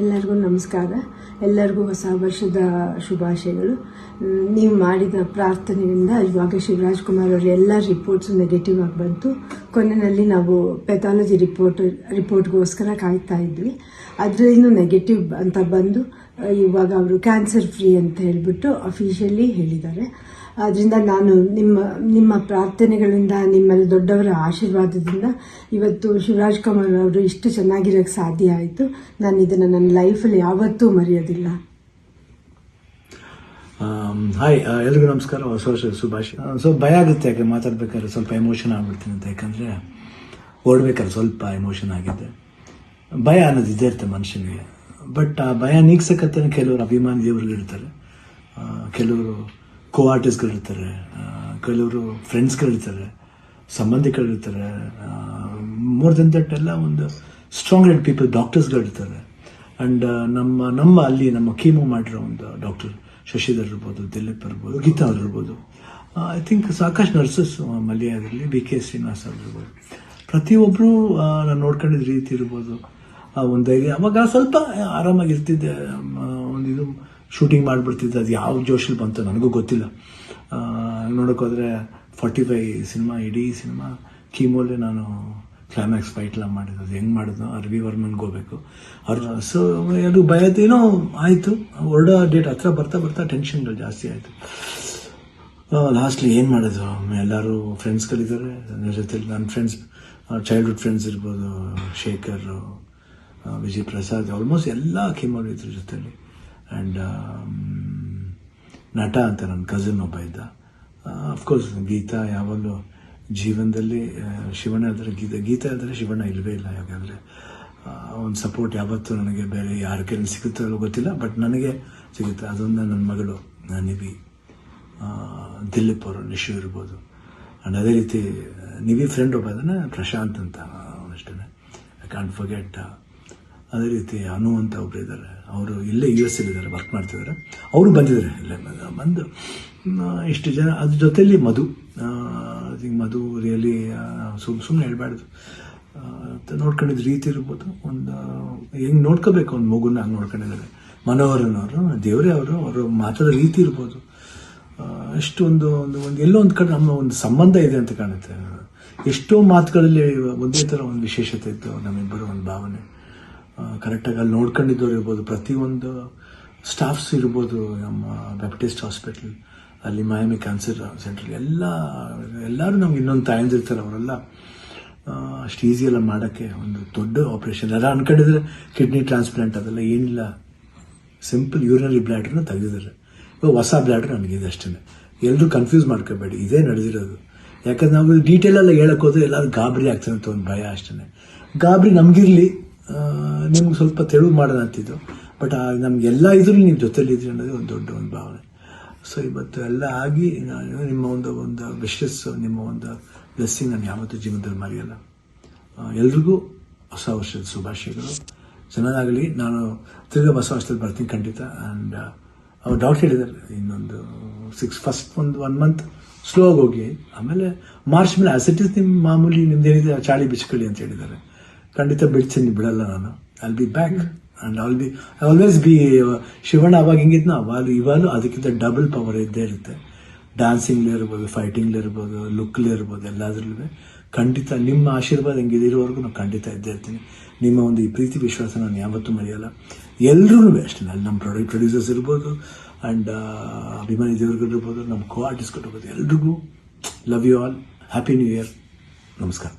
ಎಲ್ಲರಿಗೂ ನಮಸ್ಕಾರ. ಎಲ್ಲರಿಗೂ ಹೊಸ ವರ್ಷದ ಶುಭಾಶಯಗಳು. ನೀವು ಮಾಡಿದ ಪ್ರಾರ್ಥನೆಯಿಂದ ಇವಾಗ ಶಿವರಾಜ್ ಕುಮಾರ್ ಅವರ ಎಲ್ಲ ರಿಪೋರ್ಟ್ಸ್ ನೆಗೆಟಿವ್ ಆಗಿ ಬಂತು. ಕೊನೆಯಲ್ಲಿ ನಾವು ಪೆಥಾಲಜಿ ರಿಪೋರ್ಟ್ಗೋಸ್ಕರ ಕಾಯ್ತಾ ಇದ್ವಿ. ಅದರಲ್ಲೂ ನೆಗೆಟಿವ್ ಅಂತ ಬಂದು ಇವಾಗ ಅವರು ಕ್ಯಾನ್ಸರ್ ಫ್ರೀ ಅಂತ ಹೇಳಿಬಿಟ್ಟು ಅಫಿಷಿಯಲಿ ಹೇಳಿದ್ದಾರೆ. ಆದ್ದರಿಂದ ನಾನು ನಿಮ್ಮ ಪ್ರಾರ್ಥನೆಗಳಿಂದ, ನಿಮ್ಮೆಲ್ಲ ದೊಡ್ಡವರ ಆಶೀರ್ವಾದದಿಂದ ಇವತ್ತು ಶಿವರಾಜ್ ಕುಮಾರ್ ಅವರು ಇಷ್ಟು ಚೆನ್ನಾಗಿರೋಕ್ಕೆ ಸಾಧ್ಯ ಆಯಿತು. ನಾನು ಇದನ್ನು ನನ್ನ ಲೈಫಲ್ಲಿ ಯಾವತ್ತೂ ಮರೆಯೋದಿಲ್ಲ. ಹಾಯ್, ಎಲ್ರಿಗೂ ನಮಸ್ಕಾರ, ಹೊಸ ವರ್ಷದ ಶುಭಾಶಯ. ಭಯ ಆಗುತ್ತೆ, ಯಾಕೆ ಮಾತಾಡ್ಬೇಕಾದ್ರೆ ಸ್ವಲ್ಪ ಎಮೋಷನ್ ಆಗ್ಬಿಡ್ತೀನಿ ಅಂತ. ಯಾಕಂದರೆ ಓಡ್ಬೇಕಾದ್ರೆ ಸ್ವಲ್ಪ ಎಮೋಷನ್ ಆಗಿದೆ. ಭಯ ಅನ್ನೋದು ಇದ್ದೇ ಇರುತ್ತೆ ಮನುಷ್ಯನಿಗೆ. ಬಟ್ ಆ ಭಯ ನೀಗ್ಸಕ್ಕಂತ ಕೆಲವರು ಅಭಿಮಾನಿ ದೇವರುಗಳಿರ್ತಾರೆ, ಕೆಲವರು ಆರ್ಟಿಸ್ಟ್ಗಳಿರ್ತಾರೆ, ಕೆಲವರು ಫ್ರೆಂಡ್ಸ್ಗಳಿರ್ತಾರೆ, ಸಂಬಂಧಿಕರಿರ್ತಾರೆ. ಮೋರ್ ದೆನ್ ದಟ್ ಎಲ್ಲ ಒಂದು ಸ್ಟ್ರಾಂಗ್ ಹೆಡ್ ಪೀಪಲ್, ಡಾಕ್ಟರ್ಸ್ಗಳಿರ್ತಾರೆ. ಆ್ಯಂಡ್ ನಮ್ಮ ಕೀಮೋ ಮಾಡಿರೋ ಒಂದು ಡಾಕ್ಟರ್ ಶಶಿಧರ್ ಇರ್ಬೋದು, ದಿಲೀಪ್ ಇರ್ಬೋದು, ಗೀತಾ ಅವ್ರು ಇರ್ಬೋದು, ಐ ಥಿಂಕ್ ಸಾಕಷ್ಟು ನರ್ಸಸ್ ಮಲ್ಯಾದಲ್ಲಿ BK ಶ್ರೀನಿವಾಸ್ ಅವ್ರು ಇರ್ಬೋದು. ಪ್ರತಿಯೊಬ್ಬರು ನಾನು ನೋಡ್ಕೊಂಡಿದ್ದ ರೀತಿ ಇರ್ಬೋದು, ಒಂದು ಧೈರ್ಯ. ಅವಾಗ ಸ್ವಲ್ಪ ಆರಾಮಾಗಿರ್ತಿದ್ದೆ. ಇದು ಶೂಟಿಂಗ್ ಮಾಡಿಬಿಡ್ತಿದ್ದೆ. ಅದು ಯಾವ ಜೋಶಲ್ಲಿ ಬಂತು ನನಗೂ ಗೊತ್ತಿಲ್ಲ. ನೋಡೋಕ್ಕೋದ್ರೆ 45 ಸಿನಿಮಾ, ಇಡೀ ಸಿನಿಮಾ ಕೀಮೋಲೆ ನಾನು ಕ್ಲೈಮ್ಯಾಕ್ಸ್ ಫೈಟ್ಲ ಮಾಡಿದ್ದು. ಅದು ಹೆಂಗೆ ಮಾಡಿದ್ನೋ ರವಿ ವರ್ಮನ್ಗೆ ಹೋಗ್ಬೇಕು ಸೊ ಅದು ಭಯದೇನೋ ಆಯಿತು. ಹೊರಡೋ ಡೇಟ್ ಹತ್ರ ಬರ್ತಾ ಟೆನ್ಷನ್ಗಳು ಜಾಸ್ತಿ ಆಯಿತು. ಲಾಸ್ಟ್ಲಿ ಏನು ಮಾಡೋದು, ಎಲ್ಲರೂ ಫ್ರೆಂಡ್ಸ್ಗಳಿದ್ದಾರೆ ನನ್ನ ಜೊತೆಲಿ. ನನ್ನ ಫ್ರೆಂಡ್ಸ್, ಚೈಲ್ಡ್ಹುಡ್ ಫ್ರೆಂಡ್ಸ್ ಇರ್ಬೋದು, ಶೇಖರ್, ವಿಜಯ್ ಪ್ರಸಾದ್, ಆಲ್ಮೋಸ್ಟ್ ಎಲ್ಲ ಕೀಮೋಲ್ ಇದ್ರ ಜೊತೆಲಿ. ಆ್ಯಂಡ್ ನಟ ಅಂತ ನನ್ನ ಕಸಿನ್ ಒಬ್ಬ ಇದ್ದ. ಅಫ್ಕೋರ್ಸ್ ಗೀತಾ ಯಾವಾಗಲೂ ಜೀವನದಲ್ಲಿ ಶಿವಣ್ಣ ಇದ್ದರೆ ಗೀತಾ ಇದ್ದರೆ ಶಿವಣ್ಣ ಇಲ್ಲವೇ ಇಲ್ಲ. ಯಾಕಂದರೆ ಒಂದು ಸಪೋರ್ಟ್ ಯಾವತ್ತೂ ನನಗೆ ಬೇರೆ ಯಾರ ಕೈಲಿ ಸಿಗುತ್ತೋ ಗೊತ್ತಿಲ್ಲ, ಬಟ್ ನನಗೆ ಸಿಗುತ್ತೆ. ಅದೊಂದು ನನ್ನ ಮಗಳು ನಿವಿ, ದಿಲೀಪ್ ಅವರು, ನಿಶು ಇರ್ಬೋದು. ಆ್ಯಂಡ್ ಅದೇ ರೀತಿ ನಿವಿ ಫ್ರೆಂಡ್ ಒಬ್ಬ ಅದನ್ನು ಪ್ರಶಾಂತ್ ಅಂತ ಅಷ್ಟೇ, ಐ ಕಾಂಟ್ ಫರ್ಗೆಟ್. ಅದೇ ರೀತಿ ಅನು ಅಂತ ಒಬ್ಬರು ಇದ್ದಾರೆ, ಅವರು ಇಲ್ಲೇ US ಇದ್ದಾರೆ, ವರ್ಕ್ ಮಾಡ್ತಿದ್ದಾರೆ. ಅವರು ಬಂದಿದ್ದಾರೆ ಇಲ್ಲೇ ಬಂದು ಇಷ್ಟು ಜನ. ಅದ್ರ ಜೊತೆಯಲ್ಲಿ ಮಧು ರಿಯಲಿ ಸುಮ್ಮನೆ ಹೇಳ್ಬಾರ್ದು, ನೋಡ್ಕೊಂಡಿದ್ದ ರೀತಿ ಇರ್ಬೋದು. ಒಂದು ಹೆಂಗೆ ನೋಡ್ಕೋಬೇಕು ಒಂದು ಮಗುನ ಹಂಗೆ ನೋಡ್ಕೊಂಡಿದ್ದಾರೆ. ಮನೋಹರನವರು, ದೇವರೇ ಅವರು ಮಾತಾಡೋ ರೀತಿ ಇರ್ಬೋದು, ಎಷ್ಟು ಒಂದು ಎಲ್ಲೋ ಒಂದು ಕಡೆ ನಮ್ಮ ಒಂದು ಸಂಬಂಧ ಇದೆ ಅಂತ ಕಾಣುತ್ತೆ. ಎಷ್ಟೋ ಮಾತುಗಳಲ್ಲಿ ಒಂದೇ ಥರ ಒಂದು ವಿಶೇಷತೆ ಇತ್ತು ನಮ್ಮಿಬ್ಬರು, ಒಂದು ಭಾವನೆ. ಕರೆಕ್ಟಾಗಿ ಅಲ್ಲಿ ನೋಡ್ಕೊಂಡಿದ್ದವ್ರು ಇರ್ಬೋದು, ಪ್ರತಿಯೊಂದು ಸ್ಟಾಫ್ಸ್ ಇರ್ಬೋದು, ನಮ್ಮ ಬ್ಯಾಪ್ಟಿಸ್ಟ್ ಹಾಸ್ಪಿಟಲ್ ಅಲ್ಲಿ, ಮಯಾಮಿ ಕ್ಯಾನ್ಸರ್ ಸೆಂಟ್ರಲ್, ಎಲ್ಲರೂ ನಮ್ಗೆ ಇನ್ನೊಂದು ತಾಯಂದಿರ್ತಾರೆ. ಅವರೆಲ್ಲ ಅಷ್ಟು ಈಸಿಯೆಲ್ಲ ಮಾಡೋಕ್ಕೆ ಒಂದು ದೊಡ್ಡ ಆಪ್ರೇಷನ್. ಎಲ್ಲ ಅನ್ಕೊಂಡಿದ್ರೆ ಕಿಡ್ನಿ ಟ್ರಾನ್ಸ್ಪ್ಲಾಂಟ್ ಅದೆಲ್ಲ ಏನಿಲ್ಲ, ಸಿಂಪಲ್ ಯೂರಿನರಿ ಬ್ಲ್ಯಾಡ್ರನ್ನ ತೆಗೆದಿದ್ದಾರೆ. ಇವಾಗ ಹೊಸ ಬ್ಲ್ಯಾಡ್ರ್ ನನಗಿದೆ ಅಷ್ಟೇ. ಎಲ್ಲರೂ ಕನ್ಫ್ಯೂಸ್ ಮಾಡ್ಕೋಬೇಡಿ, ಇದೇ ನಡೆದಿರೋದು. ಯಾಕಂದ್ರೆ ನಾವು ಡೀಟೇಲೆಲ್ಲ ಹೇಳಕ್ಕೆ ಹೋದ್ರೆ ಎಲ್ಲರೂ ಗಾಬರಿ ಆಗ್ತಾರೆ ಅಂತ ಒಂದು ಭಯ ಅಷ್ಟೇ. ಗಾಬರಿ ನಮಗಿರಲಿ, ನಿಮ್ಗೆ ಸ್ವಲ್ಪ ತೆಳು ಮಾಡೋಣ ಅಂತಿದ್ದು, ಬಟ್ ನಮಗೆಲ್ಲ ಇದ್ರೂ ನೀವು ಜೊತೆಲಿದ್ರಿ ಅನ್ನೋದೇ ಒಂದು ದೊಡ್ಡ ಒಂದು ಭಾವನೆ. ಸೊ ಇವತ್ತು ಎಲ್ಲ ಆಗಿ ನಿಮ್ಮ ಒಂದು ವಿಶಸ್, ನಿಮ್ಮ ಒಂದು ಬ್ಲೆಸ್ಸಿಂಗ್ ನಾನು ಯಾವತ್ತೂ ಜೀವನದಲ್ಲಿ ಮರೆಯಲ್ಲ. ಎಲ್ರಿಗೂ ಹೊಸ ವರ್ಷದ ಶುಭಾಶಯಗಳು. ಚೆನ್ನಾಗಲಿ. ನಾನು ತಿರ್ಗಾ ಹೊಸ ವರ್ಷದಲ್ಲಿ ಬರ್ತೀನಿ ಖಂಡಿತ. ಆ್ಯಂಡ್ ಅವ್ರು ಡಾಕ್ಟರ್ ಹೇಳಿದ್ದಾರೆ, ಇನ್ನೊಂದು ಫಸ್ಟ್ ಒಂದು 1 ಮಂತ್ ಸ್ಲೋ ಆಗಿ ಹೋಗಿ, ಆಮೇಲೆ ಮಾರ್ಚ್ ಮೇಲೆ ಆಸಿಟಿಸ್ ನಿಮ್ಮ ಮಾಮೂಲಿ ನಿಮ್ದೇನಿದೆ ಚಾಳಿ ಬಿಚ್ಕೊಳ್ಳಿ ಅಂತ ಹೇಳಿದ್ದಾರೆ. ಖಂಡಿತ ಬಿಡ್ತೀನಿ, ಬಿಡಲ್ಲ ನಾನು. I'll be back and I always B Shivanna. ಅವಾಗ ಹೆಂಗಿದ್ನೋ ಇವಾಗಲೂ ಅದಕ್ಕಿಂತ ಡಬಲ್ ಪವರ್ ಇದ್ದೇ ಇರುತ್ತೆ. ಡ್ಯಾನ್ಸಿಂಗ್ಲೇ ಇರ್ಬೋದು, ಫೈಟಿಂಗ್ಲೇ ಇರ್ಬೋದು, ಲುಕ್ಲೇ ಇರ್ಬೋದು, ಎಲ್ಲದರಲ್ಲೂ ಖಂಡಿತ ನಿಮ್ಮ ಆಶೀರ್ವಾದ ಹೆಂಗಿದಿರೋವರೆಗೂ ನಾನು ಖಂಡಿತ ಇದ್ದೇ ಇರ್ತೀನಿ. ನಿಮ್ಮ ಒಂದು ಈ ಪ್ರೀತಿ ವಿಶ್ವಾಸ ನಾನು ಯಾವತ್ತೂ ಮರೆಯಲ್ಲ. ಎಲ್ರೂ ಅಷ್ಟೇ, ಅಲ್ಲಿ ನಮ್ಮ ಪ್ರೊಡ್ಯೂಸರ್ಸ್ ಇರ್ಬೋದು, ಆ್ಯಂಡ್ ಅಭಿಮಾನಿ ದೇವರುಗಳಿರ್ಬೋದು, ನಮ್ಮ ಆರ್ಟಿಸ್ಟ್ಗಳಿರ್ಬೋದು, ಎಲ್ರಿಗೂ love you all. Happy new year. ನಮಸ್ಕಾರ.